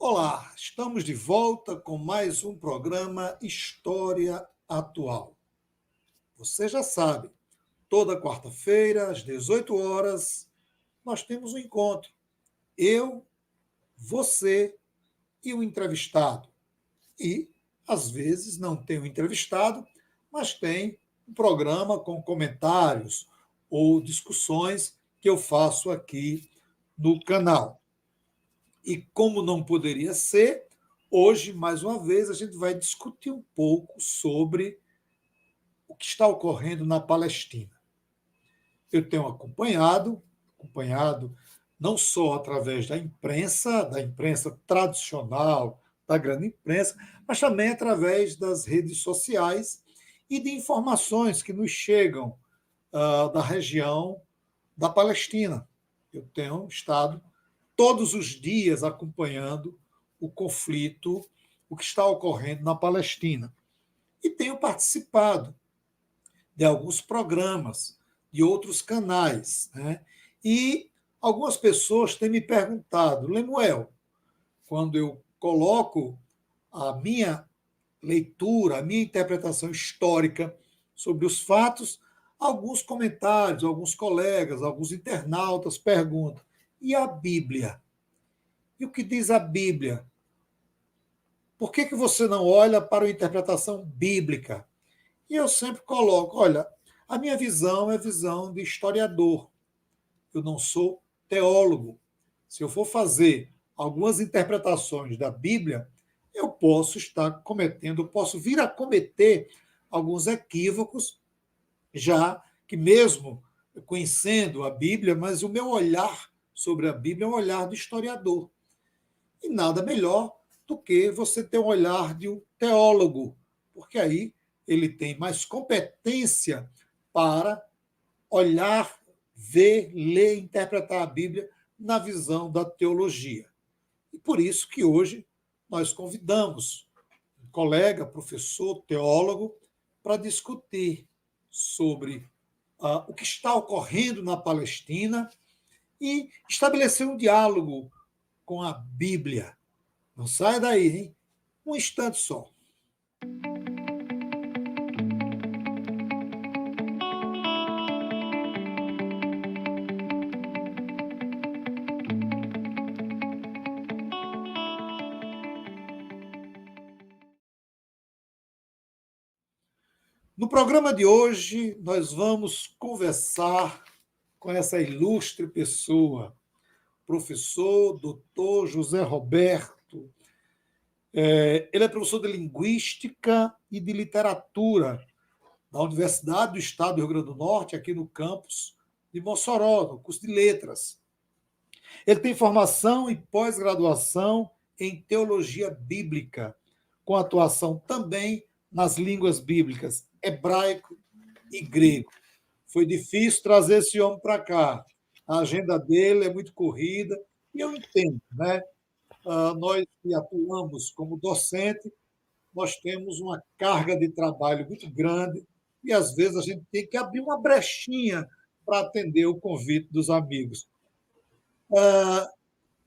Olá, estamos de volta com mais um programa História Atual. Você já sabe, toda quarta-feira, às 18 horas, nós temos um encontro. Eu, você e o entrevistado. E, às vezes, não tem o entrevistado, mas tem um programa com comentários ou discussões que eu faço aqui no canal. E como não poderia ser, hoje, mais uma vez, a gente vai discutir um pouco sobre o que está ocorrendo na Palestina. Eu tenho acompanhado não só através da imprensa tradicional, da grande imprensa, mas também através das redes sociais e de informações que nos chegam da região da Palestina. Eu tenho estado todos os dias acompanhando o conflito, o que está ocorrendo na Palestina. E tenho participado de alguns programas, de outros canais. Né? E algumas pessoas têm me perguntado, Lemuel, quando eu coloco a minha leitura, a minha interpretação histórica sobre os fatos, alguns comentários, alguns colegas, alguns internautas perguntam: e a Bíblia? E o que diz a Bíblia? Por que você não olha para a interpretação bíblica? E eu sempre coloco, olha, a minha visão é visão de historiador. Eu não sou teólogo. Se eu for fazer algumas interpretações da Bíblia, eu posso estar cometendo, posso vir a cometer alguns equívocos, já que mesmo conhecendo a Bíblia, mas o meu olhar sobre a Bíblia é um olhar de historiador. E nada melhor do que você ter um olhar de um teólogo, porque aí ele tem mais competência para olhar, ver, ler, interpretar a Bíblia na visão da teologia. E por isso que hoje nós convidamos um colega, professor, teólogo, para discutir sobre o que está ocorrendo na Palestina e estabelecer um diálogo com a Bíblia. Não saia daí, hein? Um instante só. No programa de hoje, nós vamos conversar com essa ilustre pessoa, professor doutor José Roberto. Ele é professor de Linguística e de Literatura da Universidade do Estado do Rio Grande do Norte, aqui no campus de Mossoró, no curso de Letras. Ele tem formação e pós-graduação em Teologia Bíblica, com atuação também nas línguas bíblicas hebraico e grego. Foi difícil trazer esse homem para cá. A agenda dele é muito corrida, e eu entendo, né? Nós que atuamos como docente, nós temos uma carga de trabalho muito grande e, às vezes, a gente tem que abrir uma brechinha para atender o convite dos amigos.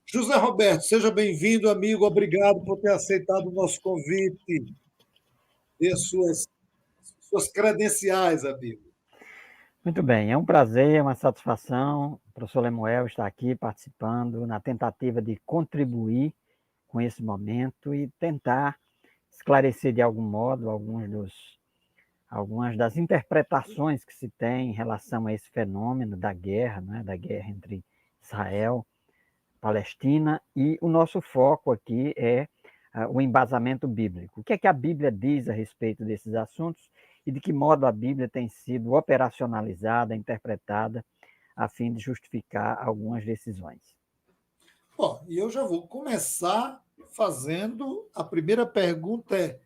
José Roberto, seja bem-vindo, amigo. Obrigado por ter aceitado o nosso convite. Dê suas credenciais, amigo. Muito bem, é um prazer, é uma satisfação, o professor Lemuel estar aqui participando na tentativa de contribuir com esse momento e tentar esclarecer de algum modo algumas das interpretações que se tem em relação a esse fenômeno da guerra, né, da guerra entre Israel e Palestina, e o nosso foco aqui é o embasamento bíblico. O que é que a Bíblia diz a respeito desses assuntos e de que modo a Bíblia tem sido operacionalizada, interpretada, a fim de justificar algumas decisões. Bom, e eu já vou começar fazendo a primeira pergunta.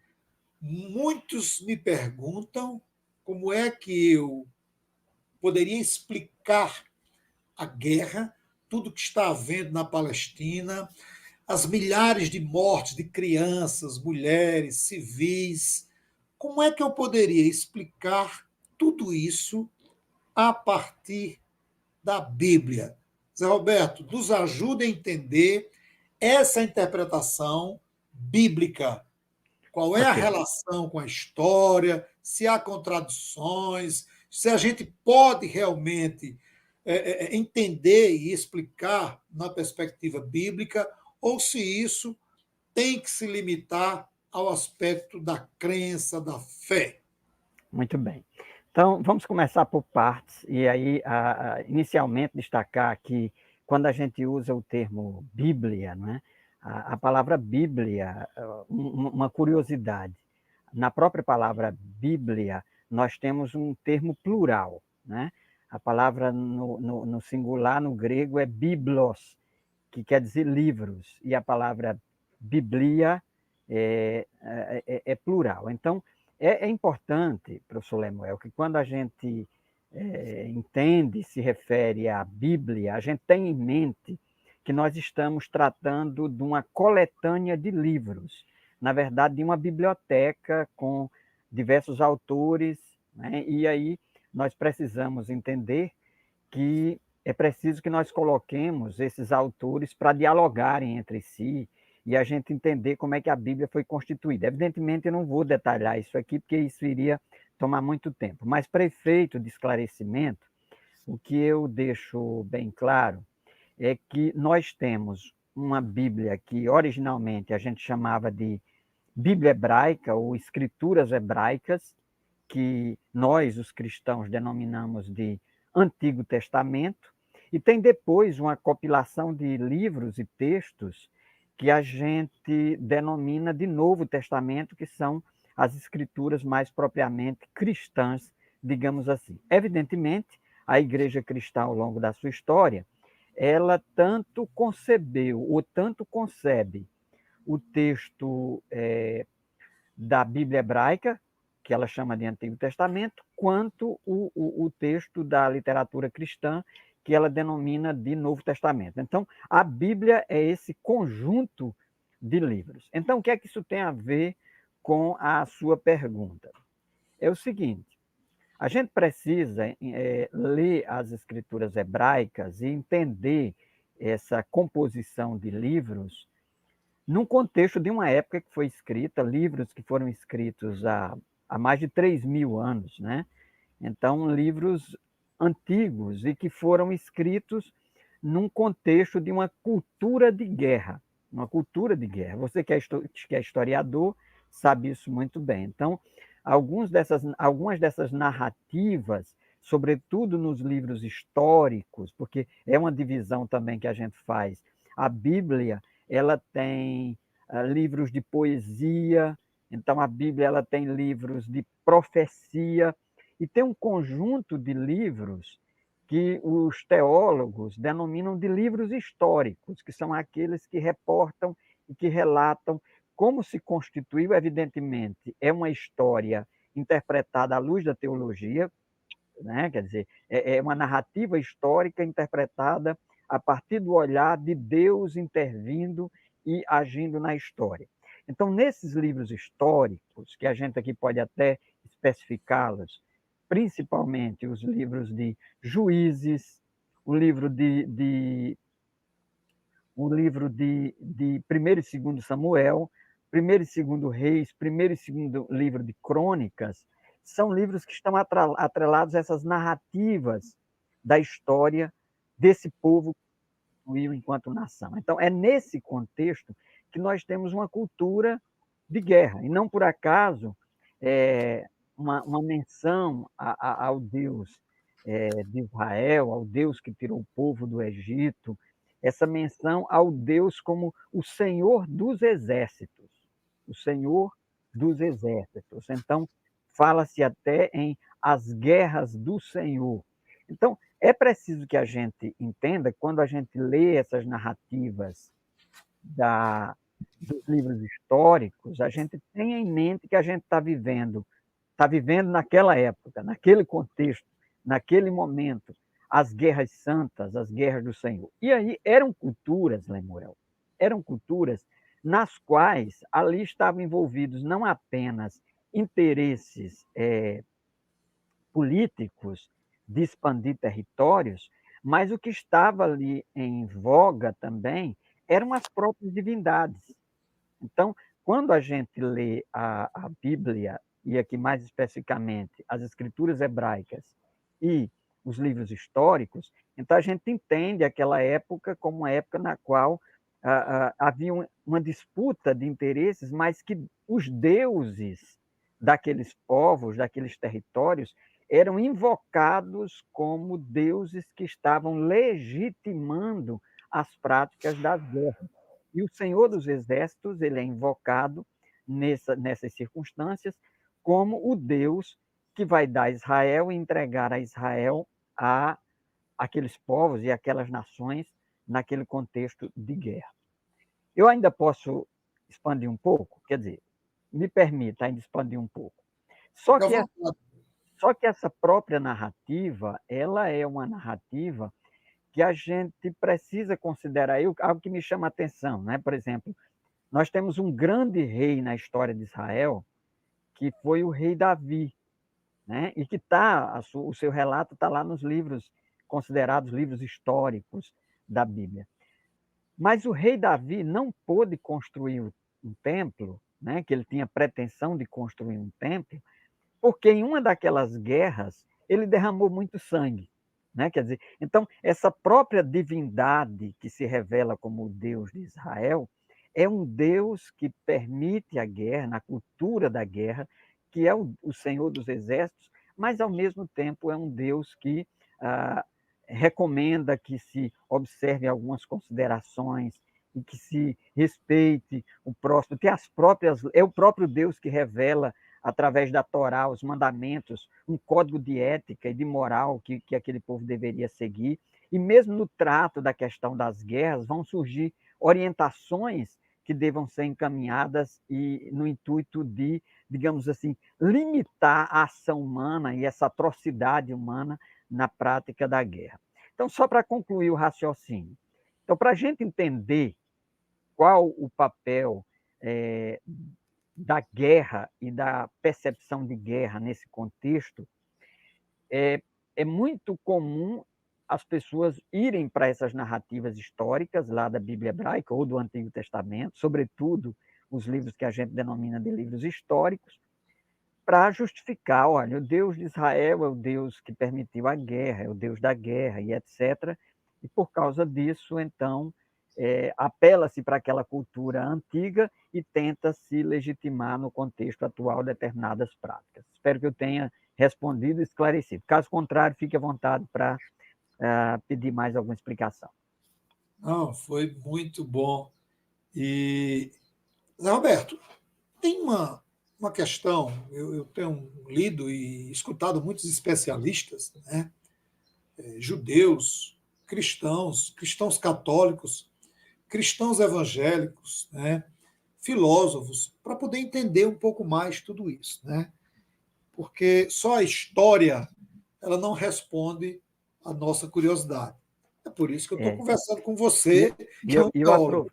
Muitos me perguntam como é que eu poderia explicar a guerra, tudo que está havendo na Palestina, as milhares de mortes de crianças, mulheres, civis. Como é que eu poderia explicar tudo isso a partir da Bíblia? Zé Roberto, nos ajude a entender essa interpretação bíblica. Qual é a Ok, relação com a história, se há contradições, se a gente pode realmente entender e explicar na perspectiva bíblica, ou se isso tem que se limitar ao aspecto da crença, da fé. muito bem. Então, vamos começar por partes, e aí, inicialmente, destacar que quando a gente usa o termo Bíblia, não é? A palavra Bíblia, uma curiosidade, na própria palavra Bíblia, nós temos um termo plural, né? A palavra no singular, no grego, é biblos, que quer dizer livros, e a palavra Biblia é plural. Então, é importante, professor Lemuel, que quando a gente entende, se refere à Bíblia, a gente tem em mente que nós estamos tratando de uma coletânea de livros, na verdade, de uma biblioteca com diversos autores, né? E aí nós precisamos entender que é preciso que nós coloquemos esses autores para dialogarem entre si e a gente entender como é que a Bíblia foi constituída. Evidentemente, eu não vou detalhar isso aqui, porque isso iria tomar muito tempo, mas para efeito de esclarecimento, o que eu deixo bem claro é que nós temos uma Bíblia que originalmente a gente chamava de Bíblia hebraica ou Escrituras hebraicas, que nós, os cristãos, denominamos de Antigo Testamento, e tem depois uma compilação de livros e textos que a gente denomina de Novo Testamento, que são as escrituras mais propriamente cristãs, digamos assim. Evidentemente, a igreja cristã, ao longo da sua história, ela tanto concebeu ou tanto concebe o texto da Bíblia hebraica, que ela chama de Antigo Testamento, quanto o texto da literatura cristã, que ela denomina de Novo Testamento. Então, a Bíblia é esse conjunto de livros. Então, o que é que isso tem a ver com a sua pergunta? É o seguinte: a gente precisa ler as escrituras hebraicas e entender essa composição de livros num contexto de uma época que foi escrita, livros que foram escritos há mais de 3.000 anos, né? Então, livros antigos e que foram escritos num contexto de uma cultura de guerra. Uma cultura de guerra. Você que é historiador sabe isso muito bem. Então, algumas dessas narrativas, sobretudo nos livros históricos, porque é uma divisão também que a gente faz. A Bíblia, ela tem livros de poesia, então a Bíblia ela tem livros de profecia, e tem um conjunto de livros que os teólogos denominam de livros históricos, que são aqueles que reportam e que relatam como se constituiu, evidentemente, é uma história interpretada à luz da teologia, né? Quer dizer, é uma narrativa histórica interpretada a partir do olhar de Deus intervindo e agindo na história. Então, nesses livros históricos, que a gente aqui pode até especificá-los, principalmente os livros de Juízes, o livro de 1º e 2º Samuel, 1º e 2º Reis, 1º e 2º livro de Crônicas, são livros que estão atrelados a essas narrativas da história desse povo que constituiu enquanto nação. Então, é nesse contexto que nós temos uma cultura de guerra, e não por acaso uma menção ao Deus de Israel, ao Deus que tirou o povo do Egito, essa menção ao Deus como o Senhor dos exércitos, o Senhor dos exércitos. Então, fala-se até em as guerras do Senhor. Então, é preciso que a gente entenda, quando a gente lê essas narrativas dos livros históricos, a gente tenha em mente que a gente está vivendo naquela época, naquele contexto, naquele momento, as guerras santas, as guerras do Senhor. E aí eram culturas, Lemuel, eram culturas nas quais ali estavam envolvidos não apenas interesses políticos de expandir territórios, mas o que estava ali em voga também eram as próprias divindades. Então, quando a gente lê a Bíblia, e aqui mais especificamente as escrituras hebraicas e os livros históricos, então a gente entende aquela época como uma época na qual havia uma disputa de interesses, mas que os deuses daqueles povos, daqueles territórios, eram invocados como deuses que estavam legitimando as práticas das guerras. E o Senhor dos Exércitos, ele é invocado nessas circunstâncias como o Deus que vai dar a Israel e entregar a Israel a aqueles povos e aquelas nações naquele contexto de guerra. Eu ainda posso expandir um pouco, quer dizer, me permita ainda expandir um pouco. Só que, só que essa própria narrativa, ela é uma narrativa que a gente precisa considerar. Algo que me chama a atenção, né? Por exemplo, nós temos um grande rei na história de Israel, que foi o rei Davi, né? E que o seu relato está lá nos livros considerados livros históricos da Bíblia. Mas o rei Davi não pôde construir um templo, né? Que ele tinha pretensão de construir um templo, porque em uma daquelas guerras ele derramou muito sangue. Né? Quer dizer, então, essa própria divindade que se revela como o Deus de Israel é um Deus que permite a guerra, na cultura da guerra, que é o Senhor dos Exércitos, mas, ao mesmo tempo, é um Deus que recomenda que se observe algumas considerações e que se respeite o próximo. É o próprio Deus que revela através da Torá, os mandamentos, um código de ética e de moral que aquele povo deveria seguir. E mesmo no trato da questão das guerras, vão surgir orientações que devam ser encaminhadas e no intuito de, digamos assim, limitar a ação humana e essa atrocidade humana na prática da guerra. Então, só para concluir o raciocínio. Então, para a gente entender qual o papel da guerra e da percepção de guerra nesse contexto, é muito comum as pessoas irem para essas narrativas históricas lá da Bíblia hebraica ou do Antigo Testamento, sobretudo os livros que a gente denomina de livros históricos, para justificar, olha, o Deus de Israel é o Deus que permitiu a guerra, é o Deus da guerra e etc. E por causa disso, então, apela-se para aquela cultura antiga e tenta se legitimar no contexto atual determinadas práticas. Espero que eu tenha respondido e esclarecido. Caso contrário, fique à vontade para pedir mais alguma explicação. Não, foi muito bom. E, Zé Roberto, tem uma questão, eu tenho lido e escutado muitos especialistas, né, judeus, cristãos católicos, cristãos evangélicos, né, filósofos, para poder entender um pouco mais tudo isso, né? Porque só a história ela não responde à nossa curiosidade. É por isso que eu estou conversando com você, que é um teólogo.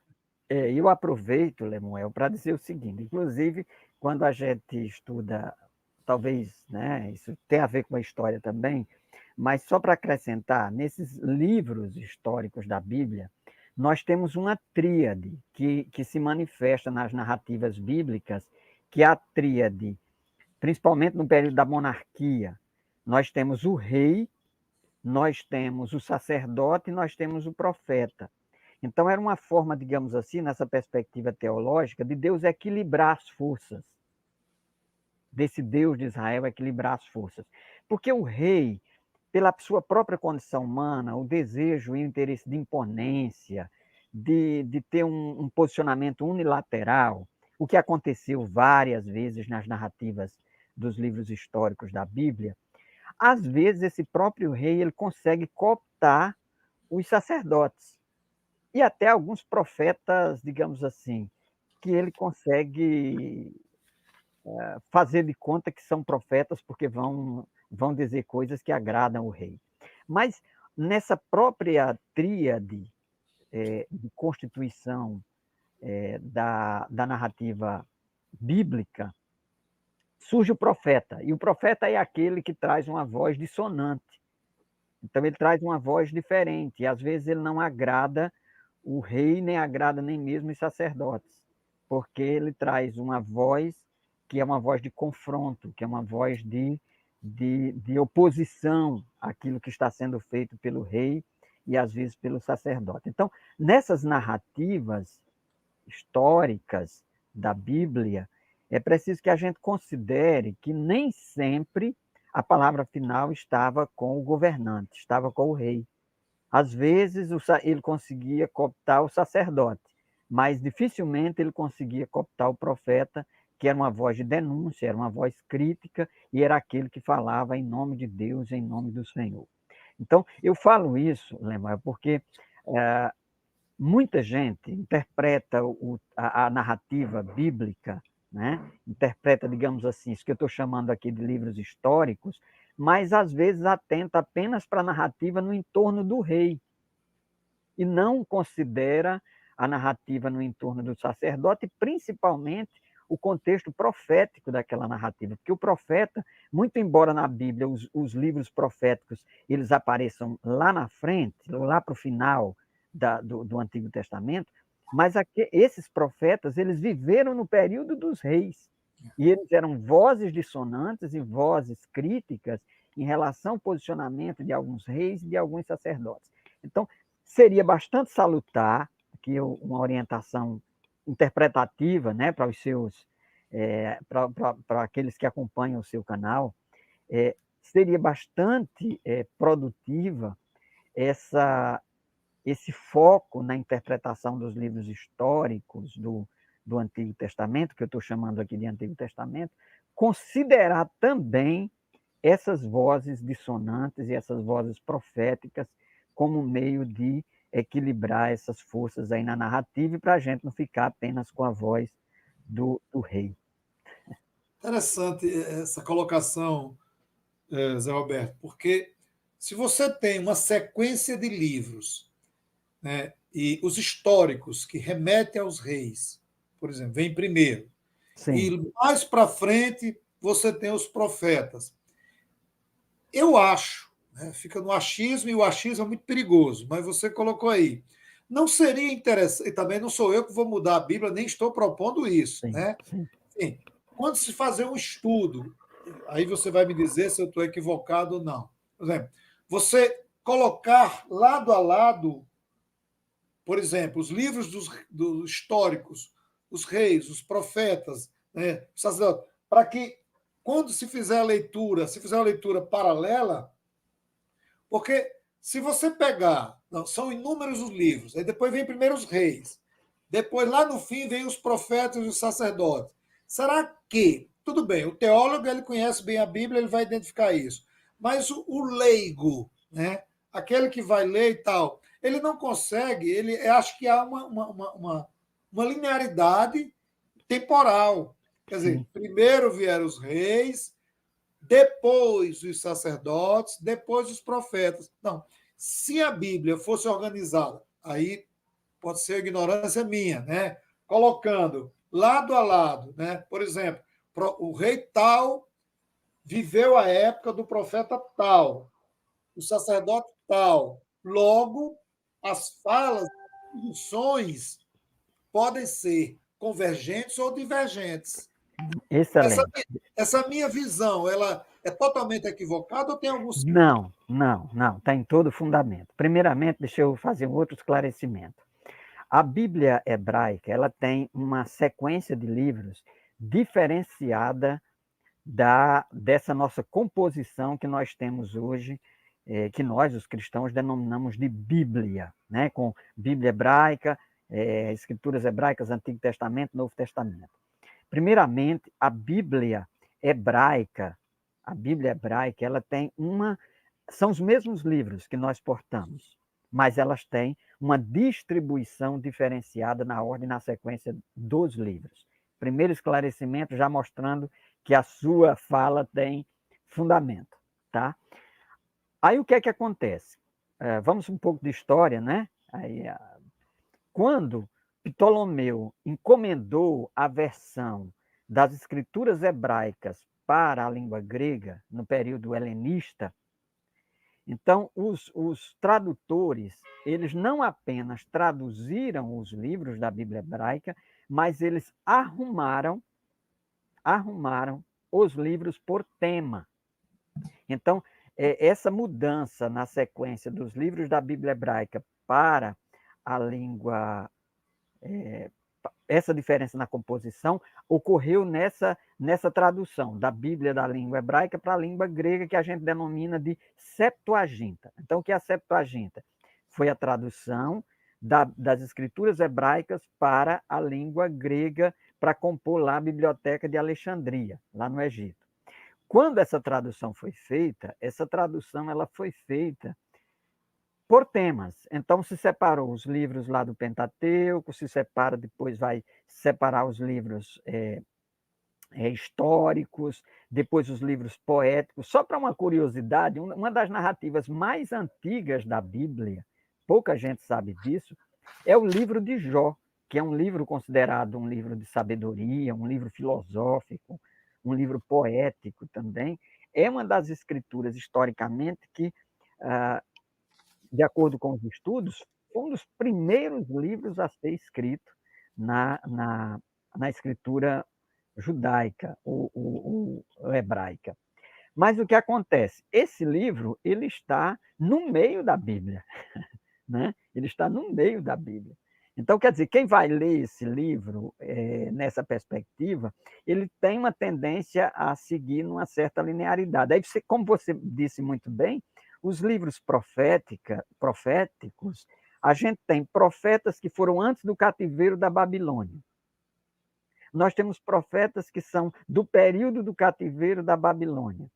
Eu aproveito, Lemuel, para dizer o seguinte, inclusive, quando a gente estuda, talvez, né, isso tem a ver com a história também, mas só para acrescentar, nesses livros históricos da Bíblia, nós temos uma tríade que se manifesta nas narrativas bíblicas, que é a tríade, principalmente no período da monarquia. Nós temos o rei, nós temos o sacerdote e nós temos o profeta. Então, era uma forma, digamos assim, nessa perspectiva teológica, de Deus equilibrar as forças, desse Deus de Israel equilibrar as forças. Porque o rei, pela sua própria condição humana, o desejo e o interesse de imponência, de ter um posicionamento unilateral, o que aconteceu várias vezes nas narrativas dos livros históricos da Bíblia, às vezes esse próprio rei ele consegue cooptar os sacerdotes e até alguns profetas, digamos assim, que ele consegue fazer de conta que são profetas porque vão dizer coisas que agradam o rei. Mas nessa própria tríade de constituição da narrativa bíblica, surge o profeta. E o profeta é aquele que traz uma voz dissonante. Então, ele traz uma voz diferente. E, às vezes, ele não agrada o rei nem agrada nem mesmo os sacerdotes, porque ele traz uma voz que é uma voz de confronto, que é uma voz de oposição àquilo que está sendo feito pelo rei e às vezes pelo sacerdote. Então, nessas narrativas históricas da Bíblia, é preciso que a gente considere que nem sempre a palavra final estava com o governante, estava com o rei. Às vezes ele conseguia cooptar o sacerdote, mas dificilmente ele conseguia cooptar o profeta, que era uma voz de denúncia, era uma voz crítica e era aquele que falava em nome de Deus, em nome do Senhor. Então, eu falo isso, Lemar, porque muita gente interpreta a narrativa bíblica, né? Interpreta, digamos assim, isso que eu estou chamando aqui de livros históricos, mas às vezes atenta apenas para a narrativa no entorno do rei e não considera a narrativa no entorno do sacerdote, principalmente o contexto profético daquela narrativa, porque o profeta, muito embora na Bíblia os livros proféticos eles apareçam lá na frente, lá para o final do Antigo Testamento, mas esses profetas eles viveram no período dos reis, e eles eram vozes dissonantes e vozes críticas em relação ao posicionamento de alguns reis e de alguns sacerdotes. Então, seria bastante salutar, aqui uma orientação interpretativa, né, para os seus, para aqueles que acompanham o seu canal, seria bastante produtiva esse foco na interpretação dos livros históricos do Antigo Testamento, que eu estou chamando aqui de Antigo Testamento, considerar também essas vozes dissonantes e essas vozes proféticas como meio de equilibrar essas forças aí na narrativa e para a gente não ficar apenas com a voz do rei. Interessante essa colocação, Zé Roberto, porque se você tem uma sequência de livros, né, e os históricos que remetem aos reis, por exemplo, vem primeiro, Sim. e mais para frente você tem os profetas. Eu acho, né, fica no achismo, e o achismo é muito perigoso, mas você colocou aí. Não seria interessante, e também não sou eu que vou mudar a Bíblia, nem estou propondo isso, Sim, né? sim. Sim, quando se fazer um estudo, aí você vai me dizer se eu estou equivocado ou não. Por exemplo, você colocar lado a lado, por exemplo, os livros dos históricos, os reis, os profetas, né, os sacerdotes, para que quando se fizer a leitura, se fizer uma leitura paralela, porque se você pegar, não, são inúmeros os livros, aí depois vem primeiro os reis, depois lá no fim vem os profetas e os sacerdotes. Será que, tudo bem, o teólogo ele conhece bem a Bíblia, ele vai identificar isso, mas o leigo, né, aquele que vai ler e tal, ele não consegue, ele acha que há uma linearidade temporal. Quer Sim. dizer, primeiro vieram os reis, depois os sacerdotes, depois os profetas. Não. Se a Bíblia fosse organizada, aí pode ser ignorância minha, né? Colocando lado a lado, né? Por exemplo, o rei tal viveu a época do profeta tal, o sacerdote tal. Logo, as falas, as funções podem ser convergentes ou divergentes. Essa, Excelente. essa minha visão, ela é totalmente equivocada ou tem alguns... Não, não, não, está em todo fundamento. Primeiramente, deixa eu fazer um outro esclarecimento. A Bíblia hebraica, ela tem uma sequência de livros diferenciada dessa nossa composição que nós temos hoje, que nós, os cristãos, denominamos de Bíblia, né? Com Bíblia hebraica, escrituras hebraicas, Antigo Testamento, Novo Testamento. Primeiramente, a Bíblia hebraica, ela tem são os mesmos livros que nós portamos, mas elas têm uma distribuição diferenciada na ordem e na sequência dos livros. Primeiro esclarecimento, já mostrando que a sua fala tem fundamento, tá? Aí o que é que acontece? Vamos um pouco de história, né? Quando Ptolomeu encomendou a versão das escrituras hebraicas para a língua grega, no período helenista, Então, os tradutores, eles não apenas traduziram os livros da Bíblia hebraica, mas eles arrumaram os livros por tema. Então, essa mudança na sequência dos livros da Bíblia hebraica para a língua, essa diferença na composição ocorreu nessa tradução da Bíblia da língua hebraica para a língua grega, que a gente denomina de Septuaginta. Então, o que é a Septuaginta? Foi a tradução das escrituras hebraicas para a língua grega, para compor lá a Biblioteca de Alexandria, lá no Egito. Quando essa tradução foi feita, ela foi feita por temas. Então, se separou os livros lá do Pentateuco, se separa, depois vai separar os livros históricos, depois os livros poéticos. Só para uma curiosidade, uma das narrativas mais antigas da Bíblia, pouca gente sabe disso, é o livro de Jó, que é um livro considerado um livro de sabedoria, um livro filosófico, um livro poético também. É uma das escrituras, historicamente, que, de acordo com os estudos, foi um dos primeiros livros a ser escrito na escritura judaica ou hebraica. Mas o que acontece? Esse livro ele está no meio da Bíblia, né? Ele está no meio da Bíblia. Então, quer dizer, quem vai ler esse livro nessa perspectiva, ele tem uma tendência a seguir numa certa linearidade. Aí, como você disse muito bem, os livros proféticos, a gente tem profetas que foram antes do cativeiro da Babilônia. Nós temos profetas que são do período do cativeiro da Babilônia.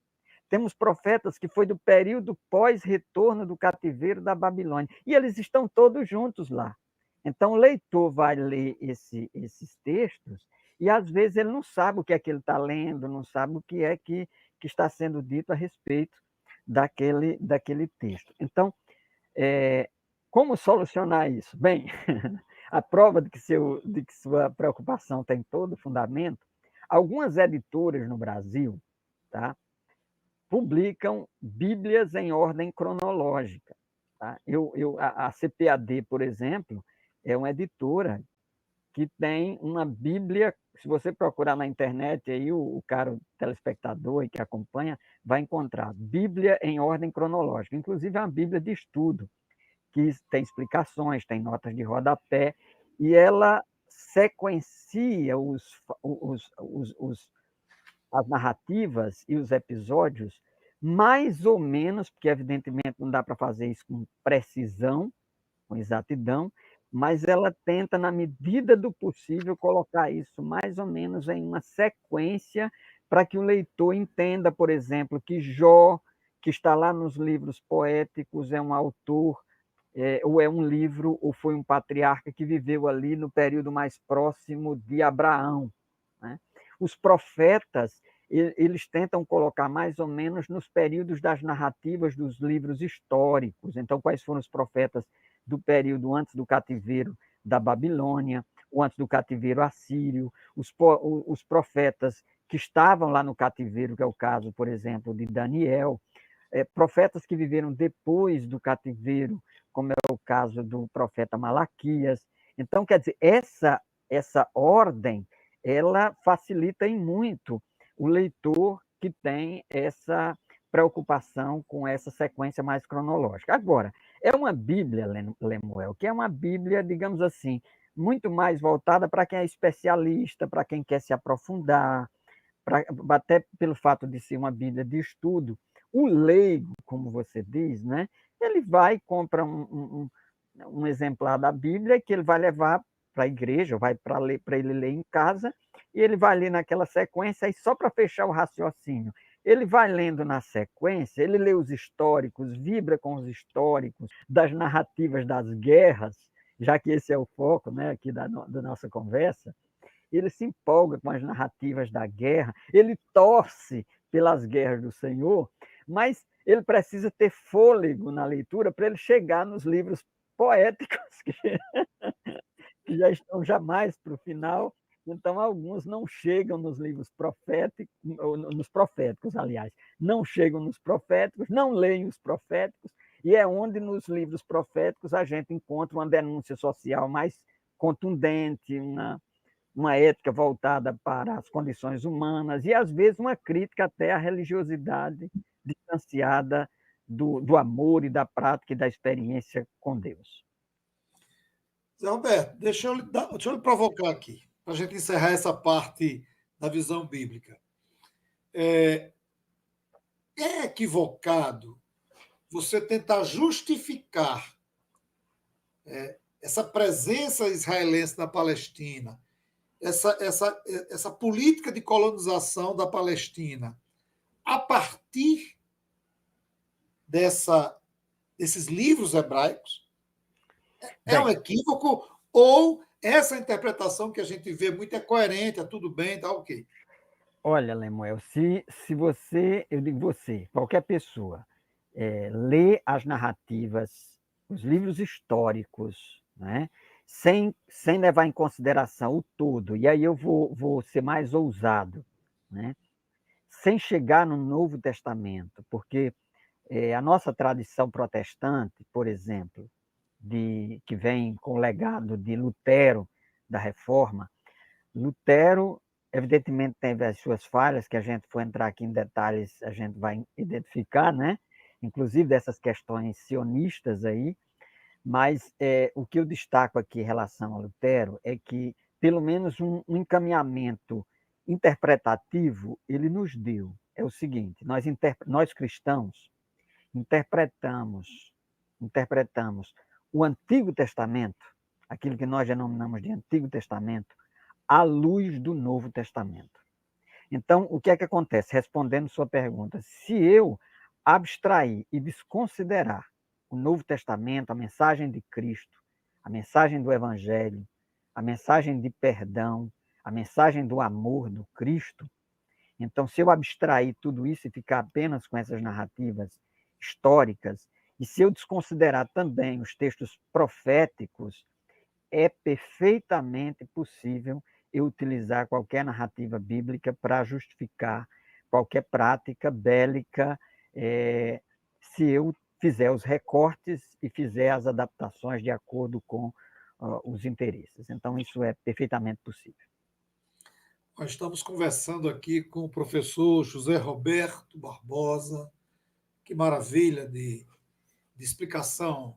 Temos profetas que foi do período pós-retorno do cativeiro da Babilônia. E eles estão todos juntos lá. Então, o leitor vai ler esses textos e, às vezes, ele não sabe o que é que ele está lendo, não sabe o que é que está sendo dito a respeito daquele texto. Então, como solucionar isso? Bem, a prova de que sua preocupação tem todo fundamento, algumas editoras no Brasil, tá, publicam Bíblias em ordem cronológica. Tá? A CPAD, por exemplo, é uma editora que tem uma Bíblia. Se você procurar na internet, aí o caro telespectador que acompanha vai encontrar Bíblia em ordem cronológica. Inclusive, é uma Bíblia de estudo, que tem explicações, tem notas de rodapé, e ela sequencia as narrativas e os episódios mais ou menos, porque evidentemente não dá para fazer isso com precisão, com exatidão, mas ela tenta, na medida do possível, colocar isso mais ou menos em uma sequência para que o leitor entenda, por exemplo, que Jó, que está lá nos livros poéticos, é um autor, ou é um livro, ou foi um patriarca que viveu ali no período mais próximo de Abraão. Né? Os profetas, eles tentam colocar mais ou menos nos períodos das narrativas dos livros históricos. Então, quais foram os profetas do período antes do cativeiro da Babilônia, ou antes do cativeiro assírio, os profetas que estavam lá no cativeiro, que é o caso, por exemplo, de Daniel, profetas que viveram depois do cativeiro, como é o caso do profeta Malaquias. Então, quer dizer, essa ordem, ela facilita em muito o leitor que tem essa preocupação com essa sequência mais cronológica. Agora, é uma Bíblia, Lemuel, que é uma Bíblia, digamos assim, muito mais voltada para quem é especialista, para quem quer se aprofundar, até pelo fato de ser uma Bíblia de estudo. O leigo, como você diz, né, ele vai e compra um exemplar da Bíblia que ele vai levar para a igreja, vai para ele ler em casa, e ele vai ler naquela sequência, e só para fechar o raciocínio, ele vai lendo na sequência, ele lê os históricos, vibra com os históricos das narrativas das guerras, já que esse é o foco, né, aqui da nossa conversa, ele se empolga com as narrativas da guerra, ele torce pelas guerras do Senhor, mas ele precisa ter fôlego na leitura para ele chegar nos livros poéticos que já estão mais para o final, Então, alguns não chegam nos livros proféticos, ou nos proféticos, aliás, não chegam nos proféticos, não leem os proféticos, e é onde nos livros proféticos a gente encontra uma denúncia social mais contundente, uma ética voltada para as condições humanas e, às vezes, uma crítica até à religiosidade distanciada do amor e da prática e da experiência com Deus. Zé Roberto, deixa eu lhe provocar aqui, para a gente encerrar essa parte da visão bíblica. É equivocado você tentar justificar essa presença israelense na Palestina, essa política de colonização da Palestina, a partir desses livros hebraicos? É um Bem, equívoco ou essa interpretação que a gente vê muito é coerente, é tudo bem, tá ok? olha, Lemuel, se você, eu digo você, qualquer pessoa, lê as narrativas, os livros históricos, né, sem levar em consideração o todo, e aí eu vou ser mais ousado, né, sem chegar no Novo Testamento, porque a nossa tradição protestante, por exemplo, que vem com o legado de Lutero, da Reforma, Lutero, evidentemente, teve as suas falhas, que a gente for entrar aqui em detalhes, a gente vai identificar, né? Inclusive dessas questões sionistas aí, mas o que eu destaco aqui em relação a Lutero é que, pelo menos, um encaminhamento interpretativo ele nos deu. É o seguinte: nós cristãos interpretamos, interpretamos o Antigo Testamento, aquilo que nós denominamos de Antigo Testamento, à luz do Novo Testamento. Então, o que é que acontece? Respondendo sua pergunta, se eu abstrair e desconsiderar o Novo Testamento, a mensagem de Cristo, a mensagem do Evangelho, a mensagem de perdão, a mensagem do amor do Cristo, então, se eu abstrair tudo isso e ficar apenas com essas narrativas históricas, e se eu desconsiderar também os textos proféticos, é perfeitamente possível eu utilizar qualquer narrativa bíblica para justificar qualquer prática bélica, se eu fizer os recortes e fizer as adaptações de acordo com os interesses. Então, isso é perfeitamente possível. Nós estamos conversando aqui com o professor José Roberto Barbosa. Que maravilha de explicação,